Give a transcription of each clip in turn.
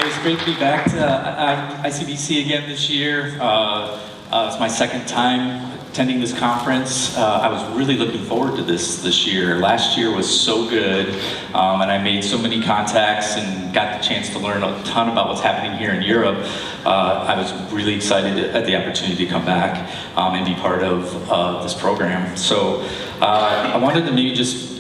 It's great to be back to ICBC again this year. It's my second time attending this conference. I was really looking forward to this year. Last year was so good, and I made so many contacts and got the chance to learn a ton about what's happening here in Europe. I was really excited at the opportunity to come back and be part of this program. So I wanted to maybe just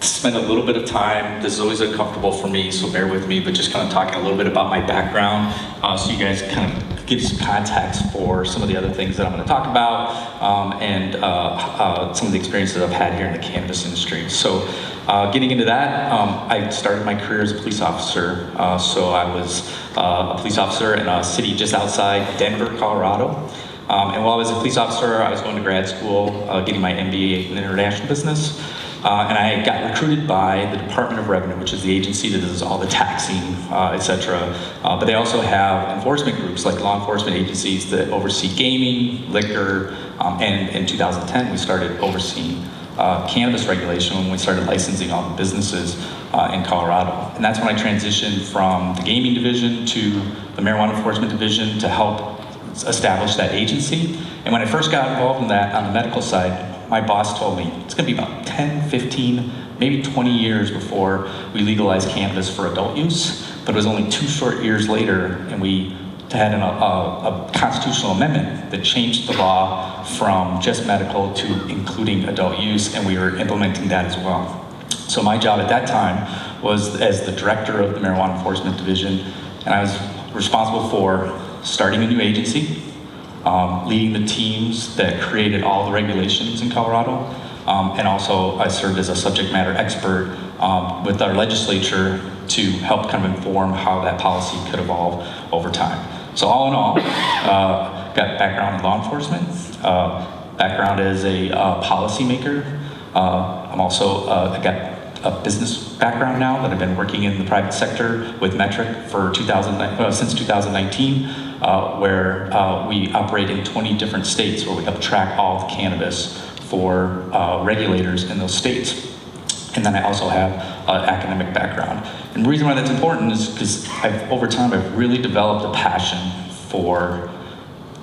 spend a little bit of time. This is always uncomfortable for me, so bear with me, but just kind of talking a little bit about my background so you guys kind of give some context for some of the other things that I'm going to talk about and some of the experiences I've had here in the cannabis industry. So getting into that, I started my career as a police officer. So I was a police officer in a city just outside Denver, Colorado. And while I was a police officer, I was going to grad school, getting my MBA in international business. And I got recruited by the Department of Revenue, which is the agency that does all the taxing, etc. But they also have enforcement groups, like law enforcement agencies that oversee gaming, liquor, and in 2010 we started overseeing cannabis regulation when we started licensing all the businesses in Colorado. And that's when I transitioned from the gaming division to the marijuana enforcement division to help establish that agency. And when I first got involved in that on the medical side, my boss told me it's going to be about 10, 15, maybe 20 years before we legalize cannabis for adult use, but it was only 2 short years later, and we had a constitutional amendment that changed the law from just medical to including adult use, and we were implementing that as well. So my job at that time was as the director of the Marijuana Enforcement Division, and I was responsible for starting a new agency, leading the teams that created all the regulations in Colorado, and also I served as a subject matter expert with our legislature to help kind of inform how that policy could evolve over time. So all in all, got background in law enforcement, background as a policymaker. I'm also I got a business background now that I've been working in the private sector with Metric for since 2019, where we operate in 20 different states where we help track all of cannabis for regulators in those states. And then I also have an academic background. And the reason why that's important is because over time I've really developed a passion for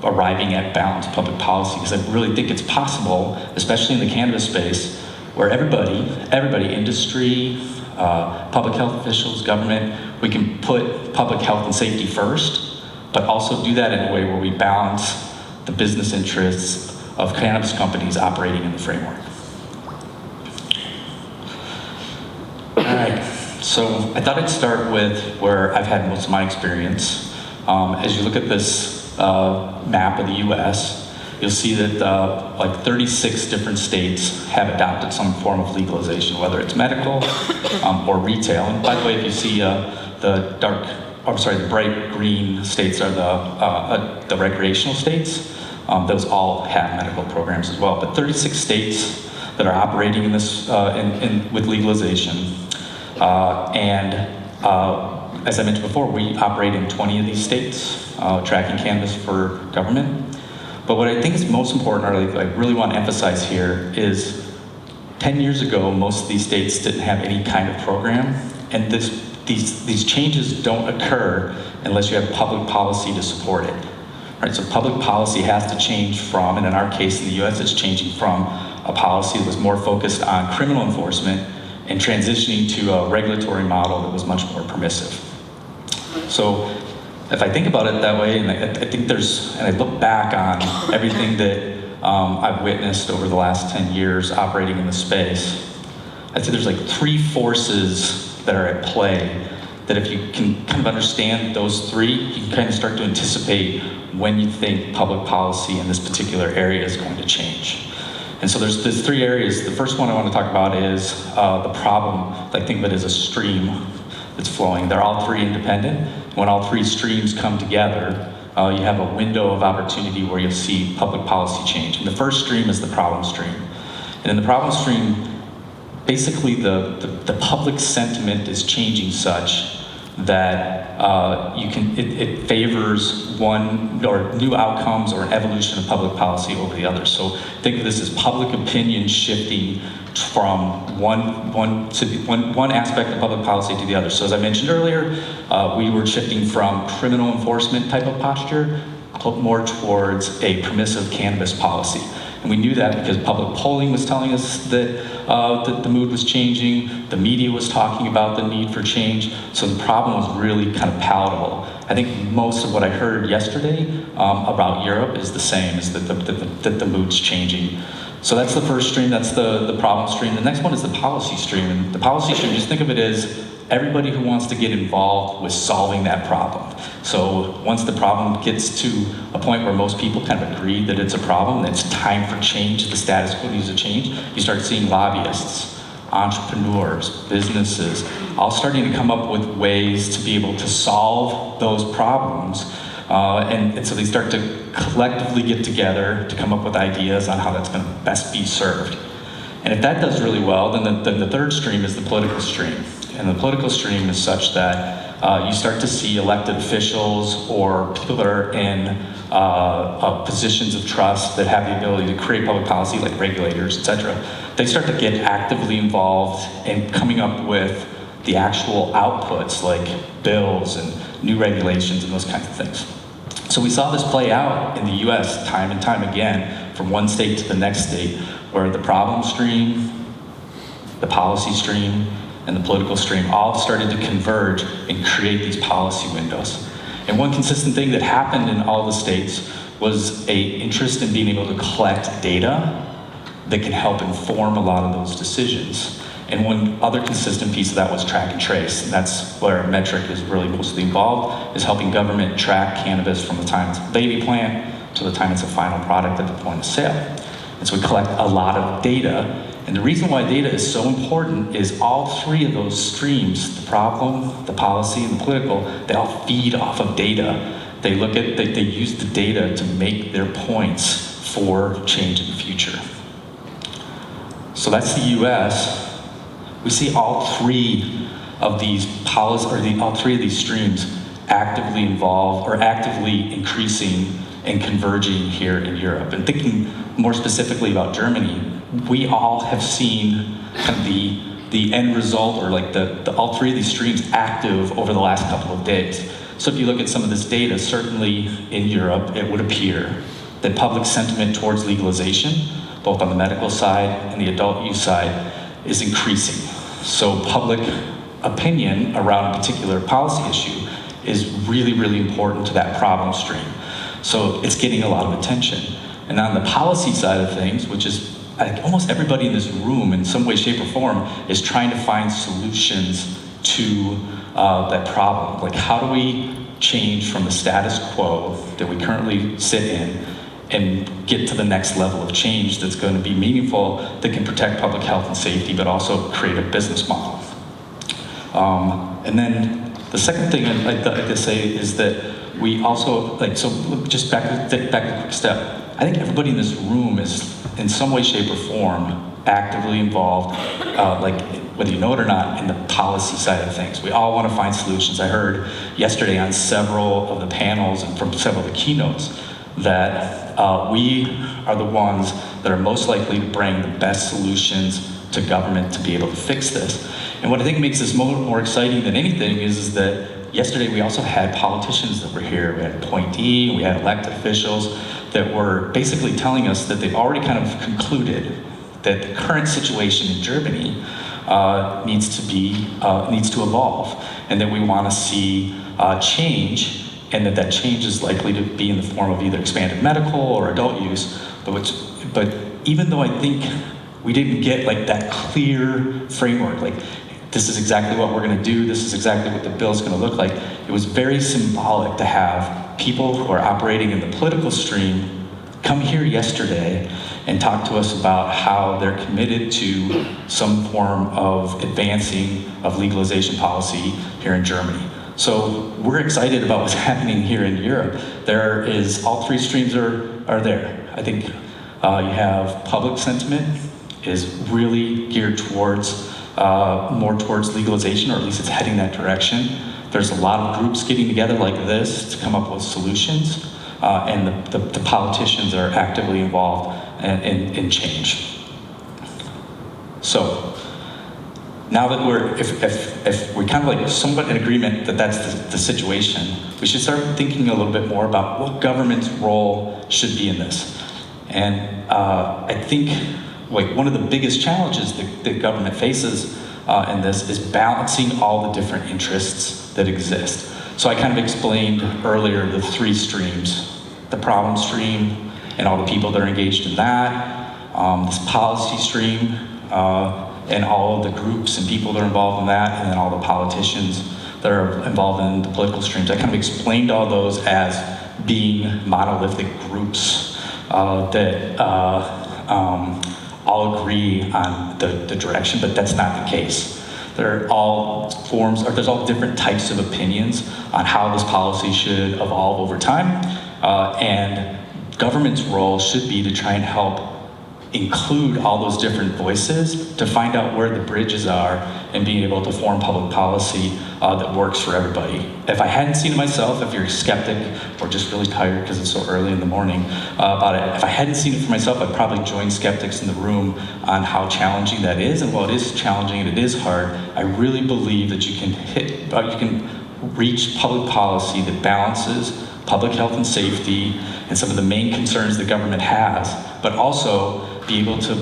arriving at balanced public policy, because I really think it's possible, especially in the cannabis space, where everybody, industry, public health officials, government, we can put public health and safety first, but also do that in a way where we balance the business interests of cannabis companies operating in the framework. All right, so I thought I'd start with where I've had most of my experience. As you look at this map of the US, you'll see that like 36 different states have adopted some form of legalization, whether it's medical or retail. And by the way, if you see the bright green states are the recreational states. Those all have medical programs as well. But 36 states that are operating in this with legalization. As I mentioned before, we operate in 20 of these states, tracking cannabis for government. But what I think is most important, or I really want to emphasize here, is 10 years ago, most of these states didn't have any kind of program, and these changes don't occur unless you have public policy to support it. Right? So public policy has to change from, and in our case in the US, it's changing from a policy that was more focused on criminal enforcement and transitioning to a regulatory model that was much more permissive. So if I think about it that way, and I think and I look back on everything that I've witnessed over the last 10 years operating in the space, I'd say there's like 3 forces that are at play that if you can kind of understand those 3, you can kind of start to anticipate when you think public policy in this particular area is going to change. And so there's 3 areas. The first one I want to talk about is the problem. I think of it as a stream that's flowing. They're all 3 independent. When all 3 streams come together, you have a window of opportunity where you'll see public policy change. And the first stream is the problem stream. And in the problem stream, basically the public sentiment is changing such that it favors one or new outcomes or an evolution of public policy over the other. So think of this as public opinion shifting from one aspect of public policy to the other. So as I mentioned earlier, we were shifting from criminal enforcement type of posture more towards a permissive cannabis policy. And we knew that because public polling was telling us that the mood was changing, the media was talking about the need for change, so the problem was really kind of palatable. I think most of what I heard yesterday about Europe is the same, is that the mood's changing. So that's the first stream, that's the problem stream. The next one is the policy stream. And the policy stream, just think of it as everybody who wants to get involved with solving that problem. So once the problem gets to a point where most people kind of agree that it's a problem, that it's time for change, the status quo needs to change, you start seeing lobbyists, entrepreneurs, businesses, all starting to come up with ways to be able to solve those problems. And so they start to collectively get together to come up with ideas on how that's going to best be served. And if that does really well, then the third stream is the political stream. And the political stream is such that you start to see elected officials or people that are in positions of trust that have the ability to create public policy, like regulators, et cetera. They start to get actively involved in coming up with the actual outputs, like bills and new regulations and those kinds of things. So we saw this play out in the US time and time again, from one state to the next state, where the problem stream, the policy stream, and the political stream all started to converge and create these policy windows. And one consistent thing that happened in all the states was an interest in being able to collect data that can help inform a lot of those decisions. And one other consistent piece of that was track and trace. And that's where metric is really mostly involved, is helping government track cannabis from the time it's a baby plant to the time it's a final product at the point of sale. And so we collect a lot of data. And the reason why data is so important is all three of those streams, the problem, the policy, and the political, they all feed off of data. They use the data to make their points for change in the future. So that's the US. We see all three of these policies, or all three of these streams actively involved or actively increasing and converging here in Europe. And thinking more specifically about Germany, we all have seen kind of the end result, or like all three of these streams active over the last couple of days. So if you look at some of this data, certainly in Europe, it would appear that public sentiment towards legalization, both on the medical side and the adult use side, is increasing. So public opinion around a particular policy issue is really, really important to that problem stream. So it's getting a lot of attention. And on the policy side of things, which is almost everybody in this room in some way, shape, or form is trying to find solutions to that problem. Like, how do we change from the status quo that we currently sit in and get to the next level of change that's going to be meaningful, that can protect public health and safety, but also create a business model. And then the second thing I'd like to say is that we also, just back a quick step. I think everybody in this room is, in some way, shape, or form, actively involved, whether you know it or not, in the policy side of things. We all want to find solutions. I heard yesterday on several of the panels and from several of the keynotes that we are the ones that are most likely to bring the best solutions to government to be able to fix this. And what I think makes this more exciting than anything is that yesterday we also had politicians that were here. We had appointee, we had elected officials that were basically telling us that they've already kind of concluded that the current situation in Germany needs to evolve, and that we want to see change, and that change is likely to be in the form of either expanded medical or adult use. But even though I think we didn't get that clear framework, this is exactly what we're going to do, this is exactly what the bill's going to look like, it was very symbolic to have people who are operating in the political stream come here yesterday and talk to us about how they're committed to some form of advancing of legalization policy here in Germany. So we're excited about what's happening here in Europe. All three streams are there. I think you have public sentiment is really geared towards more towards legalization, or at least it's heading that direction. There's a lot of groups getting together like this to come up with solutions, and the politicians are actively involved in change. So now that if we're kind of like somewhat in agreement that that's the situation, we should start thinking a little bit more about what government's role should be in this. And I think like one of the biggest challenges that government faces in this is balancing all the different interests that exist. So I kind of explained earlier the three streams: the problem stream and all the people that are engaged in that, this policy stream, and all of the groups and people that are involved in that, and then all the politicians that are involved in the political streams. I kind of explained all those as being monolithic groups that all agree on the direction, but that's not the case. They're all forms, or there's all different types of opinions on how this policy should evolve over time, and government's role should be to try and help include all those different voices to find out where the bridges are and being able to form public policy that works for everybody. If I hadn't seen it myself, if you're a skeptic or just really tired because it's so early in the morning about it, if I hadn't seen it for myself, I'd probably join skeptics in the room on how challenging that is. And while it is challenging and it is hard, I really believe that you can reach public policy that balances public health and safety and some of the main concerns the government has, but also be able to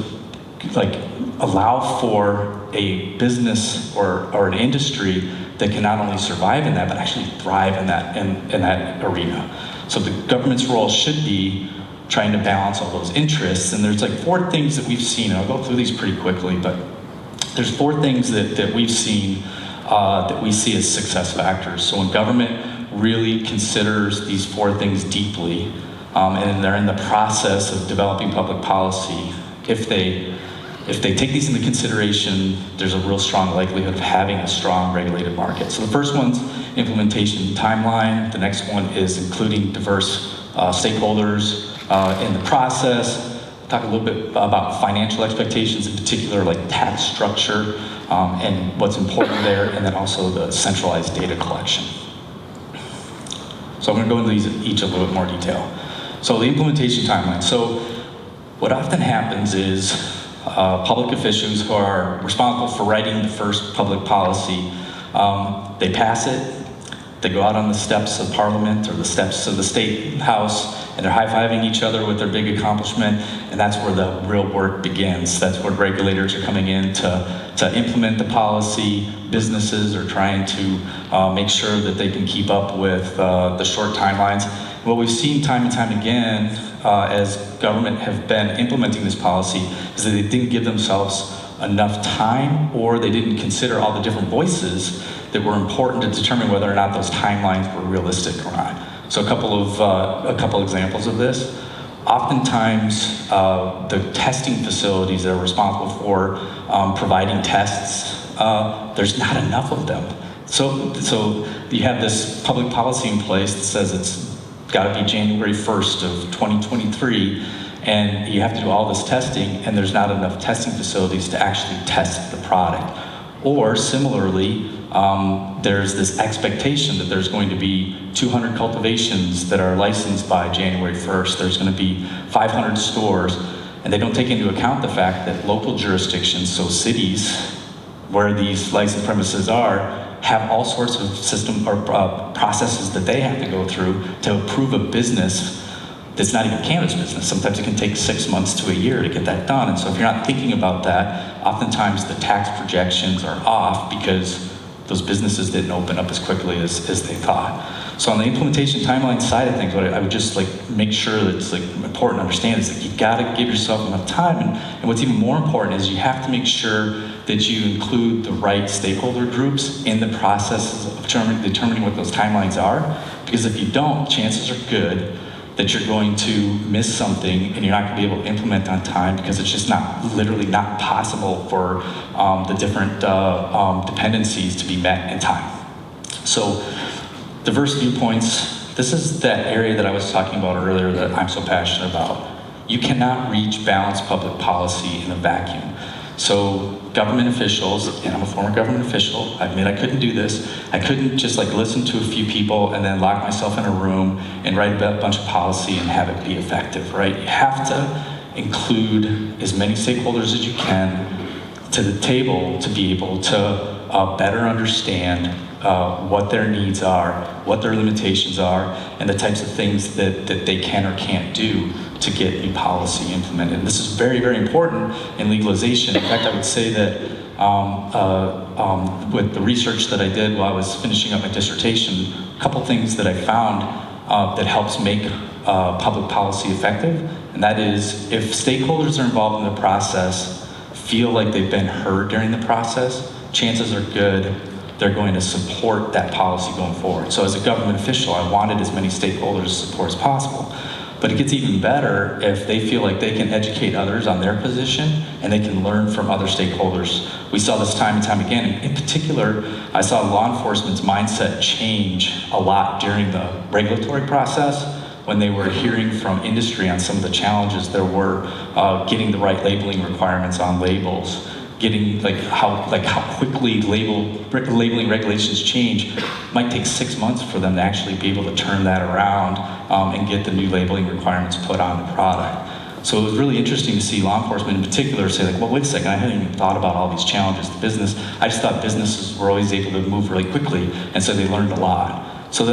like allow for a business or an industry that can not only survive in that, but actually thrive in that arena. So the government's role should be trying to balance all those interests. And there's like 4 things that we've seen, and I'll go through these pretty quickly, but there's 4 things that we've seen that we see as success factors. So when government really considers these 4 things deeply, and they're in the process of developing public policy, if they take these into consideration, there's a real strong likelihood of having a strong regulated market. So the first one's implementation timeline. The next one is including diverse stakeholders in the process. We'll talk a little bit about financial expectations, in particular like tax structure and what's important there, and then also the centralized data collection. So I'm going to go into these each a little bit more detail. So the implementation timeline. So what often happens is public officials who are responsible for writing the first public policy, they pass it, they go out on the steps of Parliament or the steps of the State House, and they're high-fiving each other with their big accomplishment, and that's where the real work begins. That's where regulators are coming in to implement the policy. Businesses are trying to make sure that they can keep up with the short timelines. What we've seen time and time again as government have been implementing this policy is that they didn't give themselves enough time, or they didn't consider all the different voices that were important to determine whether or not those timelines were realistic or not. So a couple examples of this. Oftentimes, the testing facilities that are responsible for providing tests, there's not enough of them. So you have this public policy in place that says it's got to be January 1st of 2023, and you have to do all this testing, and there's not enough testing facilities to actually test the product. Or similarly, there's this expectation that there's going to be 200 cultivations that are licensed by January 1st. There's going to be 500 stores, and they don't take into account the fact that local jurisdictions, so cities where these licensed premises are, have all sorts of system or processes that they have to go through to approve a business that's not even a cannabis business. Sometimes it can take 6 months to a year to get that done. And so if you're not thinking about that, oftentimes the tax projections are off because those businesses didn't open up as quickly as they thought. So on the implementation timeline side of things, what I would just like make sure that it's like important to understand is that you gotta give yourself enough time. And what's even more important is you have to make sure that you include the right stakeholder groups in the process of determining what those timelines are. Because if you don't, chances are good that you're going to miss something and you're not going to be able to implement on time because it's just literally not possible for the different dependencies to be met in time. So diverse viewpoints, this is that area that I was talking about earlier that I'm so passionate about. You cannot reach balanced public policy in a vacuum. So government officials, and I'm a former government official, I admit I couldn't do this. I couldn't just like listen to a few people and then lock myself in a room and write a bunch of policy and have it be effective, right? You have to include as many stakeholders as you can to the table to be able to better understand what their needs are, what their limitations are, and the types of things that they can or can't do to get new policy implemented. And this is very, very important in legalization. In fact, I would say that with the research that I did while I was finishing up my dissertation, a couple things that I found that helps make public policy effective, and that is if stakeholders are involved in the process, feel like they've been heard during the process, chances are good they're going to support that policy going forward. So as a government official, I wanted as many stakeholders to support as possible. But it gets even better if they feel like they can educate others on their position and they can learn from other stakeholders. We saw this time and time again. In particular, I saw law enforcement's mindset change a lot during the regulatory process when they were hearing from industry on some of the challenges there were getting the right labeling requirements on labels, getting how quickly labeling regulations change. It might take 6 months for them to actually be able to turn that around and get the new labeling requirements put on the product. So it was really interesting to see law enforcement in particular say like, well, wait a second, I hadn't even thought about all these challenges to business. I just thought businesses were always able to move really quickly, and so they learned a lot. So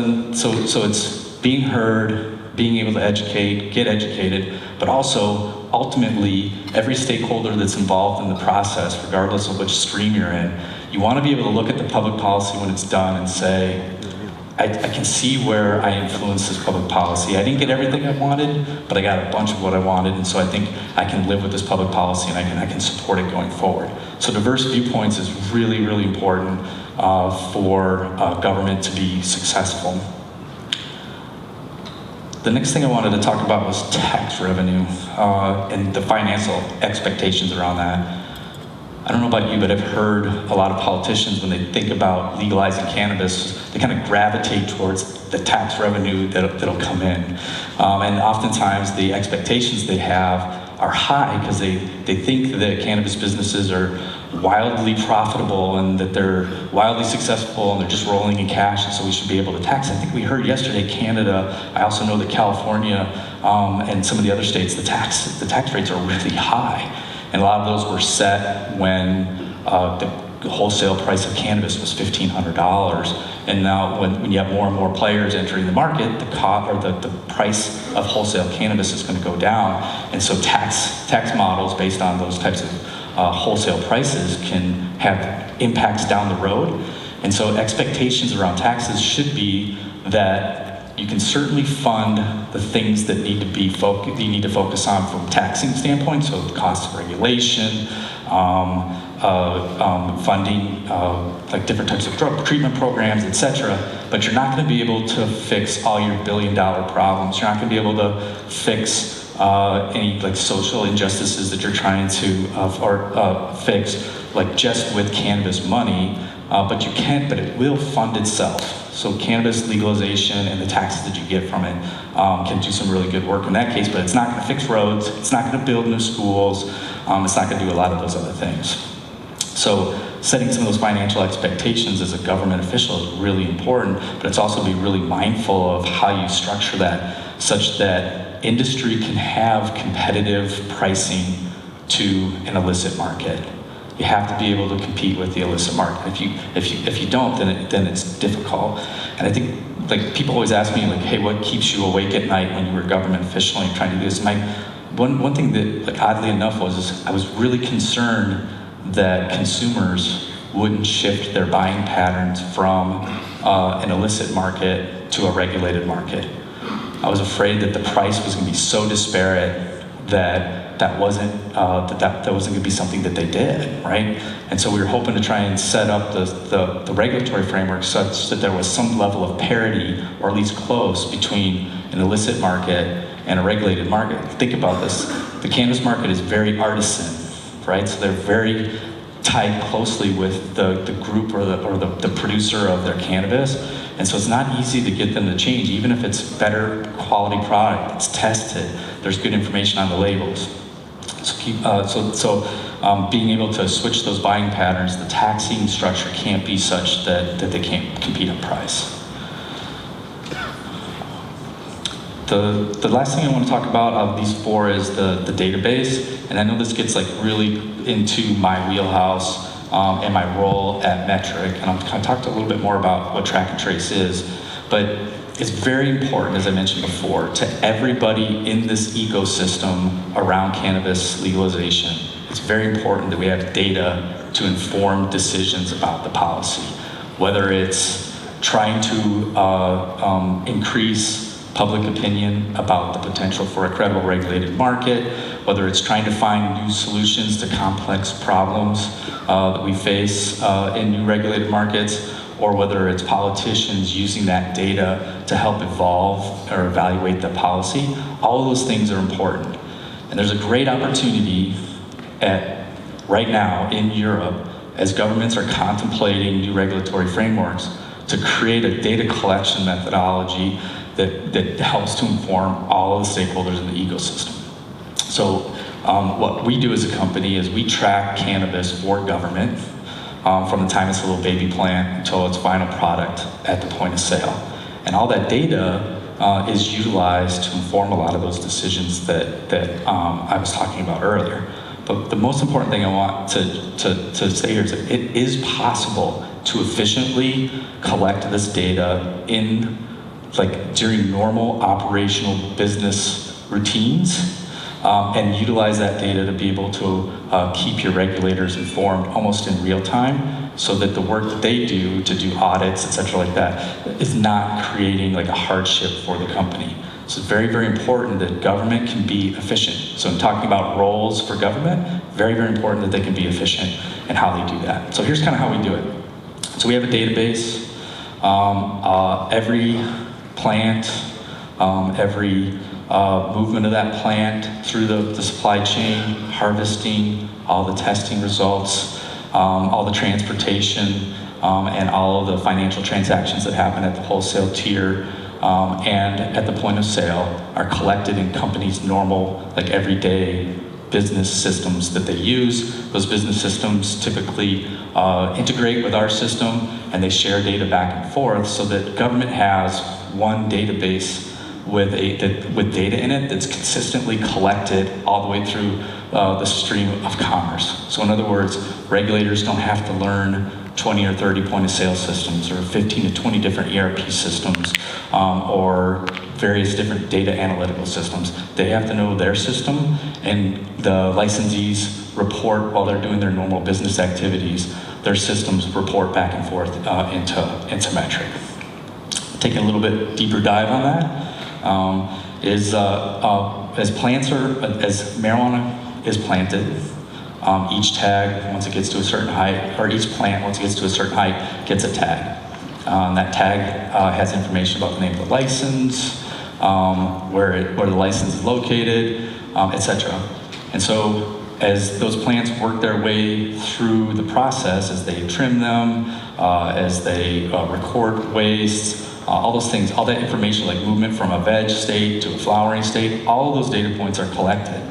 it's being heard, being able to educate, get educated, but also ultimately every stakeholder that's involved in the process, regardless of which stream you're in, you want to be able to look at the public policy when it's done and say, I can see where I influenced this public policy. I didn't get everything I wanted, but I got a bunch of what I wanted, and so I think I can live with this public policy and I can support it going forward. So diverse viewpoints is really, really important for government to be successful. The next thing I wanted to talk about was tax revenue and the financial expectations around that. I don't know about you, but I've heard a lot of politicians, when they think about legalizing cannabis, they kind of gravitate towards the tax revenue that'll come in. And oftentimes the expectations they have are high because they think that cannabis businesses are wildly profitable and that they're wildly successful and they're just rolling in cash, and so we should be able to tax. I think we heard yesterday Canada, I also know that California and some of the other states, the tax rates are really high. And a lot of those were set when the wholesale price of cannabis was $1,500. And now when you have more and more players entering the market, the price of wholesale cannabis is going to go down. And so tax models based on those types of wholesale prices can have impacts down the road. And so expectations around taxes should be that you can certainly fund the things that you need to focus on from a taxing standpoint, so the cost of regulation, funding like different types of drug treatment programs, etc. But you're not going to be able to fix all your billion-dollar problems. You're not going to be able to fix any like social injustices that you're trying to fix, like just with cannabis money. But it will fund itself. So cannabis legalization and the taxes that you get from it can do some really good work in that case, but it's not going to fix roads, it's not going to build new schools, it's not going to do a lot of those other things. So setting some of those financial expectations as a government official is really important, but it's also be really mindful of how you structure that such that industry can have competitive pricing to an illicit market. You have to be able to compete with the illicit market. If you don't, then it's difficult. And I think like people always ask me like, hey, what keeps you awake at night when you were a government official and you're trying to do this? One thing that like oddly enough was I was really concerned that consumers wouldn't shift their buying patterns from an illicit market to a regulated market. I was afraid that the price was going to be so disparate that wasn't going to be something that they did, right? And so we were hoping to try and set up the regulatory framework such that there was some level of parity, or at least close, between an illicit market and a regulated market. Think about this. The cannabis market is very artisan, right? So they're very tied closely with the group or the producer of their cannabis. And so it's not easy to get them to change, even if it's better quality product, it's tested, there's good information on the labels. So being able to switch those buying patterns, the taxing structure can't be such that they can't compete on price. The last thing I want to talk about of these four is the database, and I know this gets like really into my wheelhouse and my role at Metric, and I'll kind of talk a little bit more about what track and trace is, but it's very important, as I mentioned before, to everybody in this ecosystem around cannabis legalization. It's very important that we have data to inform decisions about the policy, whether it's trying to increase public opinion about the potential for a credible regulated market, whether it's trying to find new solutions to complex problems that we face in new regulated markets, or whether it's politicians using that data to help evolve or evaluate the policy. All of those things are important. And there's a great opportunity right now in Europe, as governments are contemplating new regulatory frameworks, to create a data collection methodology that helps to inform all of the stakeholders in the ecosystem. So what we do as a company is we track cannabis for government from the time it's a little baby plant until its final product at the point of sale. And all that data is utilized to inform a lot of those decisions that I was talking about earlier. But the most important thing I want to say here is that it is possible to efficiently collect this data during normal operational business routines and utilize that data to be able to keep your regulators informed almost in real time, so that the work that they do to do audits, et cetera, like that, is not creating like a hardship for the company. So it's very, very important that government can be efficient. So in talking about roles for government, very, very important that they can be efficient in how they do that. So here's kind of how we do it. So we have a database. Every plant, every movement of that plant through the supply chain, harvesting, all the testing results, all the transportation, and all of the financial transactions that happen at the wholesale tier and at the point of sale are collected in companies' normal, like everyday business systems that they use. Those business systems typically integrate with our system, and they share data back and forth so that government has one database with data in it that's consistently collected all the way through the stream of commerce. So in other words, regulators don't have to learn 20 or 30 point of sale systems or 15 to 20 different ERP systems or various different data analytical systems. They have to know their system, and the licensees report while they're doing their normal business activities. Their systems report back and forth into Metric. Taking a little bit deeper dive on that, as marijuana is planted, each tag, once it gets to a certain height, or each plant, once it gets to a certain height, gets a tag. That tag has information about the name of the license, where the license is located, etc. And so as those plants work their way through the process, as they trim them, as they record waste, all those things, all that information like movement from a veg state to a flowering state, all of those data points are collected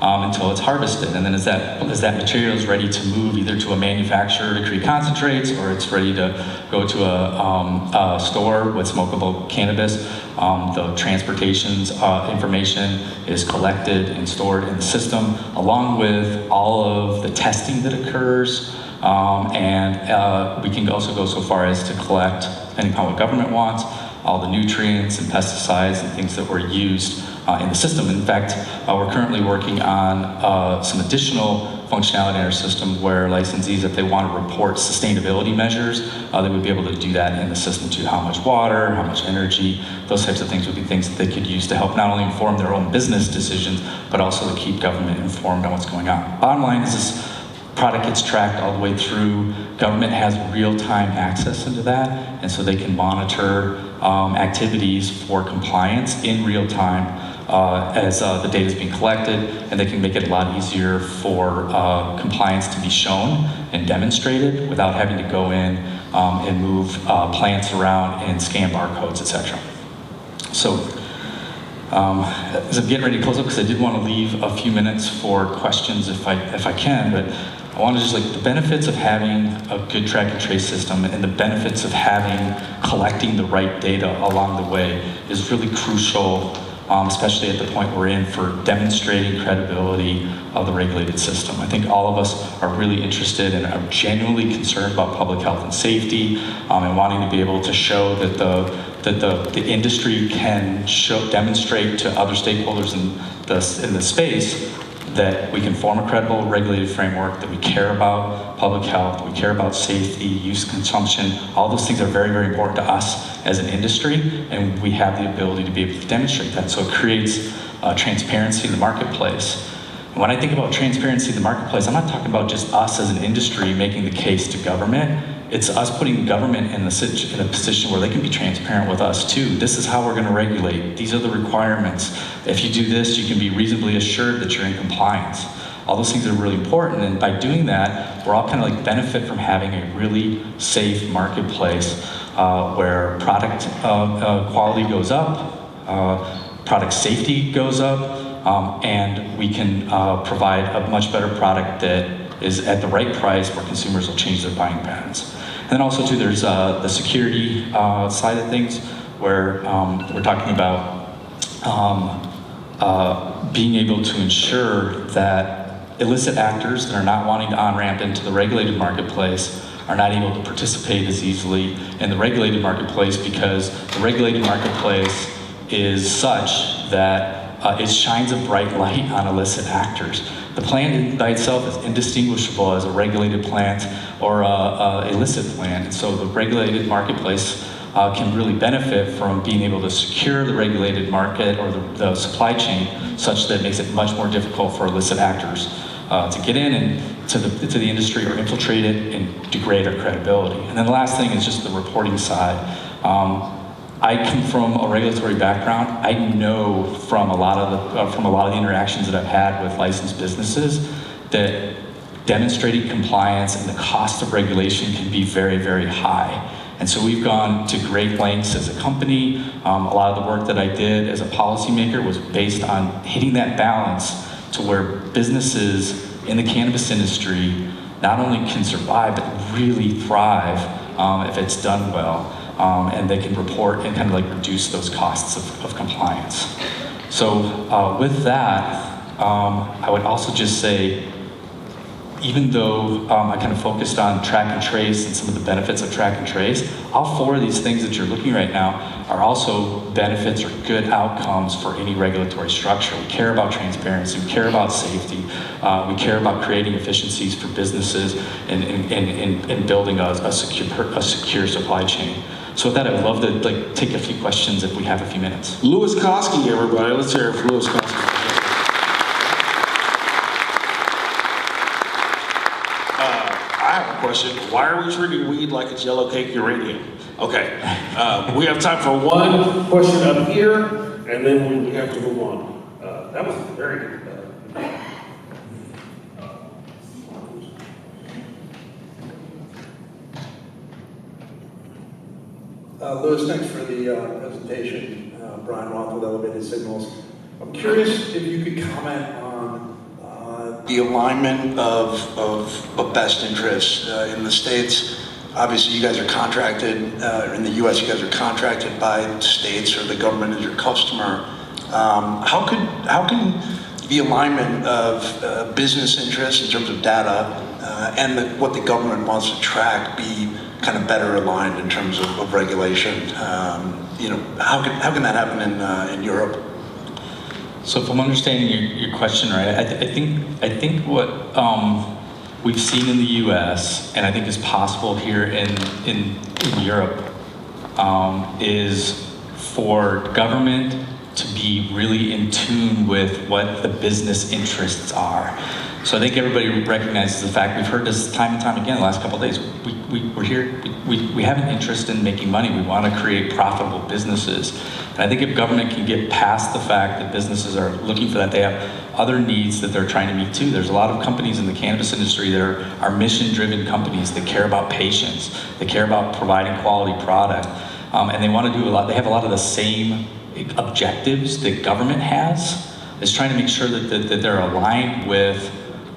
until it's harvested. And then as that material is ready to move either to a manufacturer to create concentrates, or it's ready to go to a store with smokable cannabis, the transportation's information is collected and stored in the system, along with all of the testing that occurs. And we can also go so far as to collect, depending upon what government wants, all the nutrients and pesticides and things that were used in the system. In fact, we're currently working on some additional functionality in our system where licensees, if they want to report sustainability measures, they would be able to do that in the system too. How much water, how much energy, those types of things would be things that they could use to help not only inform their own business decisions, but also to keep government informed on what's going on. Bottom line is this product gets tracked all the way through. Government has real-time access into that, and so they can monitor activities for compliance in real time as the data is being collected, and they can make it a lot easier for compliance to be shown and demonstrated without having to go in and move plants around and scan barcodes, etc. So As I'm getting ready to close up, because I did want to leave a few minutes for questions if I can, but I want to just the benefits of having a good track and trace system and the benefits of collecting the right data along the way is really crucial, especially at the point we're in, for demonstrating credibility of the regulated system. I think all of us are really interested and are genuinely concerned about public health and safety, and wanting to be able to show that the industry can demonstrate to other stakeholders in the space that we can form a credible regulated framework, that we care about public health, we care about safety, use, consumption. All those things are very, very important to us as an industry, and we have the ability to be able to demonstrate that. So it creates transparency in the marketplace. And when I think about transparency in the marketplace, I'm not talking about just us as an industry making the case to government. It's us putting government in a position where they can be transparent with us too. This is how we're going to regulate. These are the requirements. If you do this, you can be reasonably assured that you're in compliance. All those things are really important, and by doing that, we're all kind of benefit from having a really safe marketplace where product quality goes up, product safety goes up, and we can provide a much better product that is at the right price where consumers will change their buying patterns. And then also too, there's the security side of things, where we're talking about being able to ensure that illicit actors that are not wanting to on-ramp into the regulated marketplace are not able to participate as easily in the regulated marketplace, because the regulated marketplace is such that it shines a bright light on illicit actors. The plant by itself is indistinguishable as a regulated plant or a illicit plant, and so the regulated marketplace can really benefit from being able to secure the regulated market or the supply chain such that it makes it much more difficult for illicit actors to get in and to the industry or infiltrate it and degrade our credibility. And then the last thing is just the reporting side. I come from a regulatory background. I know from a lot of the interactions that I've had with licensed businesses that demonstrating compliance and the cost of regulation can be very, very high. And so we've gone to great lengths as a company. A lot of the work that I did as a policymaker was based on hitting that balance to where businesses in the cannabis industry not only can survive, but really thrive if it's done well. And they can report and kind of reduce those costs of compliance. So with that, I would also just say, even though I kind of focused on track and trace and some of the benefits of track and trace, all four of these things that you're looking right now are also benefits or good outcomes for any regulatory structure. We care about transparency, we care about safety, we care about creating efficiencies for businesses and building a secure supply chain. So with that, I would love to take a few questions if we have a few minutes. Louis Koski, everybody. Let's hear it for Louis Koski. I have a question. Why are we treating weed like it's yellow cake uranium? Okay. We have time for one question up here, and then we have to move on. That was very good. Louis, thanks for the presentation. Brian Roth with Elevated Signals. I'm curious if you could comment on the alignment of best interests in the States. Obviously, you guys are contracted, in the US, you guys are contracted by states or the government as your customer. How can the alignment of business interests in terms of data and what the government wants to track be kind of better aligned in terms of regulation? How can that happen in Europe? So if I'm understanding your question right, I think what we've seen in the U.S. and I think is possible here in Europe is for government to be really in tune with what the business interests are. So I think everybody recognizes the fact, we've heard this time and time again the last couple of days, we're here, we have an interest in making money, we want to create profitable businesses. And I think if government can get past the fact that businesses are looking for that, they have other needs that they're trying to meet too. There's a lot of companies in the cannabis industry that are mission-driven companies that care about patients, that care about providing quality product, and they want to do a lot, they have a lot of the same objectives that government has, is trying to make sure that they're aligned with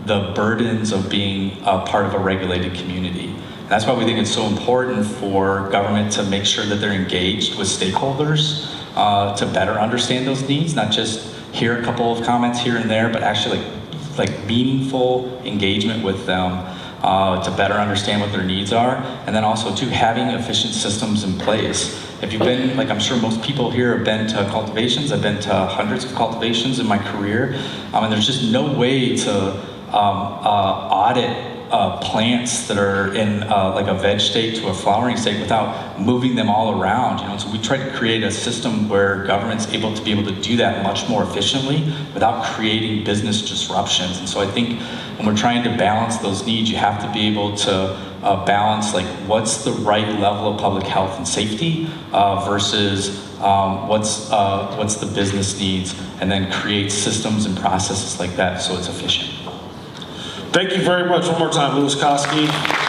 the burdens of being a part of a regulated community. And that's why we think it's so important for government to make sure that they're engaged with stakeholders to better understand those needs, not just hear a couple of comments here and there, but actually like meaningful engagement with them to better understand what their needs are, and then also too having efficient systems in place. If you've been, like I'm sure most people here have been to cultivations, I've been to hundreds of cultivations in my career, and there's just no way to audit plants that are in like a veg state to a flowering state without moving them all around, you know. So we try to create a system where government's able to be able to do that much more efficiently without creating business disruptions. And so I think when we're trying to balance those needs, you have to be able to balance like what's the right level of public health and safety versus what's the business needs, and then create systems and processes like that so it's efficient. Thank you very much. One more time, Louis Koski.